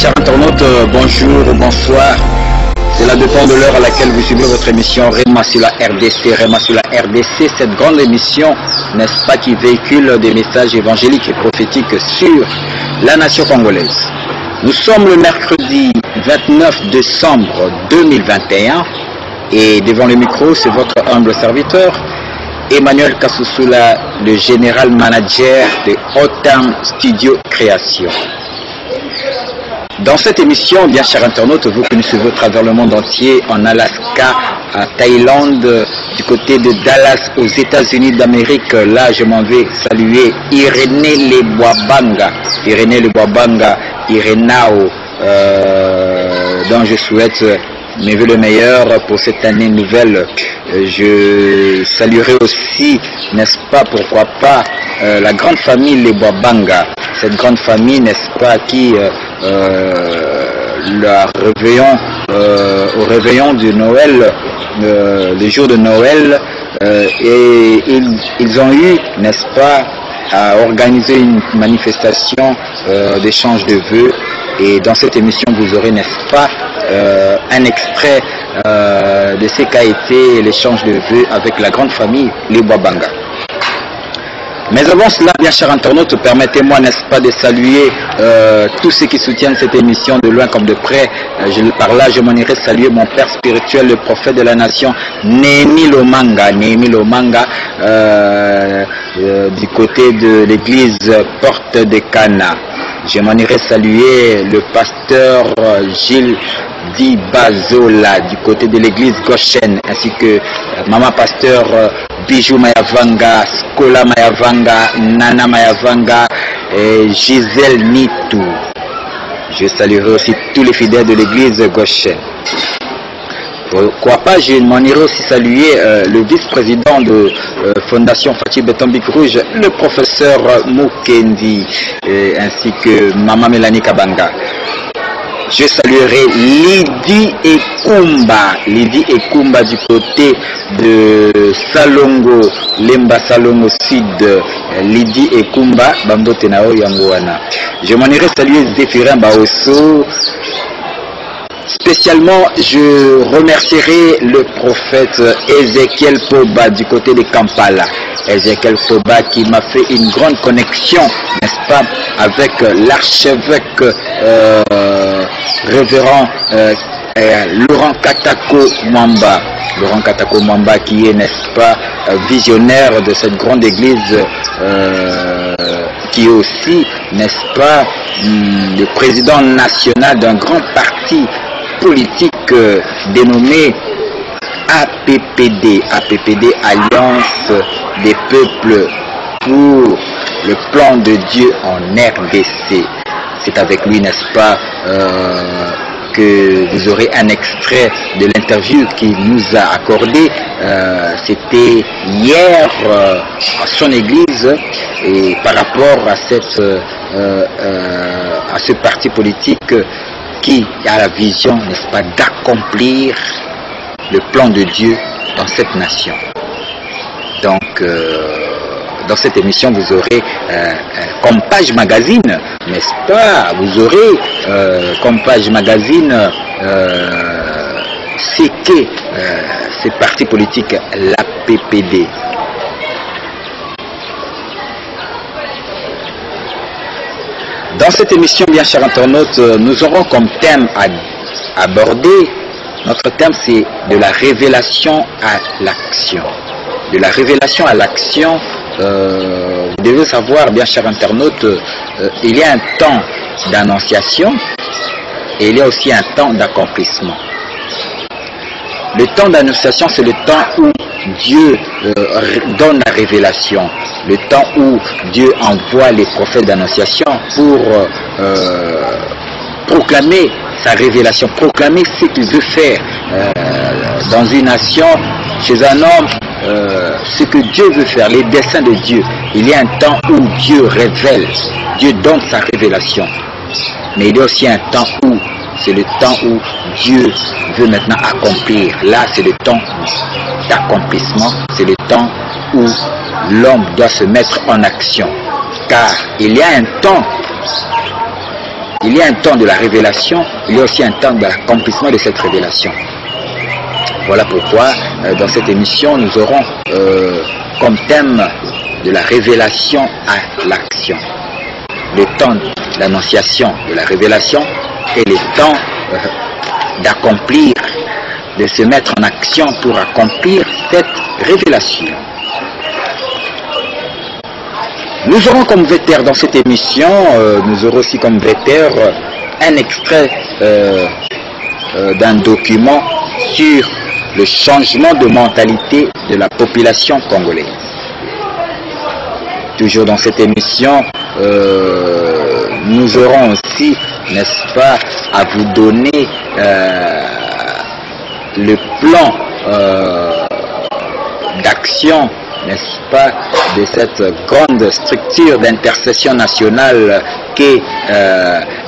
Chers internautes, bonjour ou bonsoir. Cela dépend de l'heure à laquelle vous suivez votre émission Réma sur la RDC. Réma sur la RDC, cette grande émission, n'est-ce pas, qui véhicule des messages évangéliques et prophétiques sur la nation congolaise. Nous sommes le mercredi 29 décembre 2021 et devant le micro, c'est votre humble serviteur, Emmanuel Kassoussoula, le général manager de OTAN Studio Création. Dans cette émission, bien chers internautes, vous que nous suivez à travers le monde entier, en Alaska, à Thaïlande, du côté de Dallas, aux États-Unis d'Amérique, là je m'en vais saluer Irénée Leboabanga, Irénao, dont je souhaite mes vœux le meilleur pour cette année nouvelle. Je saluerai aussi, n'est-ce pas, pourquoi pas, la grande famille Leboabanga, cette grande famille, n'est-ce pas, qui au réveillon du Noël, le jour de Noël, et ils ont eu, n'est-ce pas, à organiser une manifestation d'échange de vœux. Et dans cette émission, vous aurez, n'est-ce pas, un extrait de ce qu'a été l'échange de vœux avec la grande famille Leboabanga. Mais avant cela, bien chers internautes, permettez-moi, n'est-ce pas, de saluer tous ceux qui soutiennent cette émission de loin comme de près. Par là, je m'en irai saluer mon père spirituel, le prophète de la nation, Némi Lomanga, du côté de l'église Porte de Cana. Je m'en irai saluer le pasteur Gilles Dibazola du côté de l'église Goshen, ainsi que maman pasteur Bijou Mayavanga, Skola Mayavanga, Nana Mayavanga et Gisèle Nitou. Je saluerai aussi tous les fidèles de l'église Goshen. Pourquoi pas, je m'en irai aussi saluer le vice-président de Fondation Fatih Beton Rouge, le professeur Mukendi, ainsi que maman Mélanie Kabanga. Je saluerai Lydie Ekumba du côté de Salongo, Lemba Salongo Sud, Lydie Ekumba, Bambo Tenao Yangoana. Je m'en irai saluer Zéphirin Baosso. Spécialement, je remercierai le prophète Ézéchiel Poba du côté de Kampala. Ézéchiel Poba qui m'a fait une grande connexion, n'est-ce pas, avec l'archevêque révérend Laurent Katako Mwamba. Laurent Katako Mwamba qui est, n'est-ce pas, visionnaire de cette grande église, qui est aussi, n'est-ce pas, le président national d'un grand parti politique dénommé APPD, Alliance des peuples pour le plan de Dieu en RDC. C'est avec lui, n'est-ce pas, que vous aurez un extrait de l'interview qu'il nous a accordé. C'était hier à son église, et par rapport à ce parti politique qui a la vision, n'est-ce pas, d'accomplir le plan de Dieu dans cette nation. Donc, dans cette émission, vous aurez comme page magazine, n'est-ce pas, vous aurez comme page magazine ce qu'est ce parti politique, l'APPD. Dans cette émission, bien chers internautes, nous aurons comme thème à aborder, notre thème c'est de la révélation à l'action. De la révélation à l'action, vous devez savoir, bien chers internautes, il y a un temps d'annonciation et il y a aussi un temps d'accomplissement. Le temps d'annonciation, c'est le temps où Dieu donne la révélation. le temps où Dieu envoie les prophètes d'annonciation pour proclamer sa révélation, proclamer ce qu'il veut faire dans une nation, chez un homme, ce que Dieu veut faire, les desseins de Dieu. Il y a un temps où Dieu révèle, Dieu donne sa révélation. Mais il y a aussi un temps où c'est le temps où Dieu veut maintenant accomplir. Là, c'est le temps d'accomplissement, c'est le temps où l'homme doit se mettre en action. Car il y a un temps de la révélation, il y a aussi un temps de l'accomplissement de cette révélation. Voilà pourquoi dans cette émission, nous aurons comme thème de la révélation à l'action. Le temps de l'annonciation de la révélation et le temps d'accomplir, de se mettre en action pour accomplir cette révélation. Nous aurons comme vecteur dans cette émission, nous aurons aussi comme vecteur un extrait d'un document sur le changement de mentalité de la population congolaise. Toujours dans cette émission, nous aurons aussi, n'est-ce pas, à vous donner le plan d'action, n'est-ce pas, de cette grande structure d'intercession nationale qu'est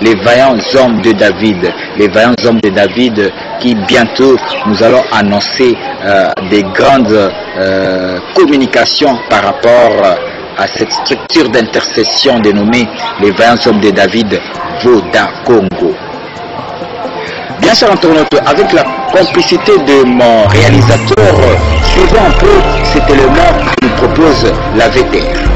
les vaillants hommes de David. Les vaillants hommes de David qui bientôt nous allons annoncer des grandes communications par rapport à cette structure d'intercession dénommée les vaillants hommes de David Voda Congo. Bien sûr, internaute, avec la complicité de mon réalisateur, suivant un peu cet élément que nous propose la VTR.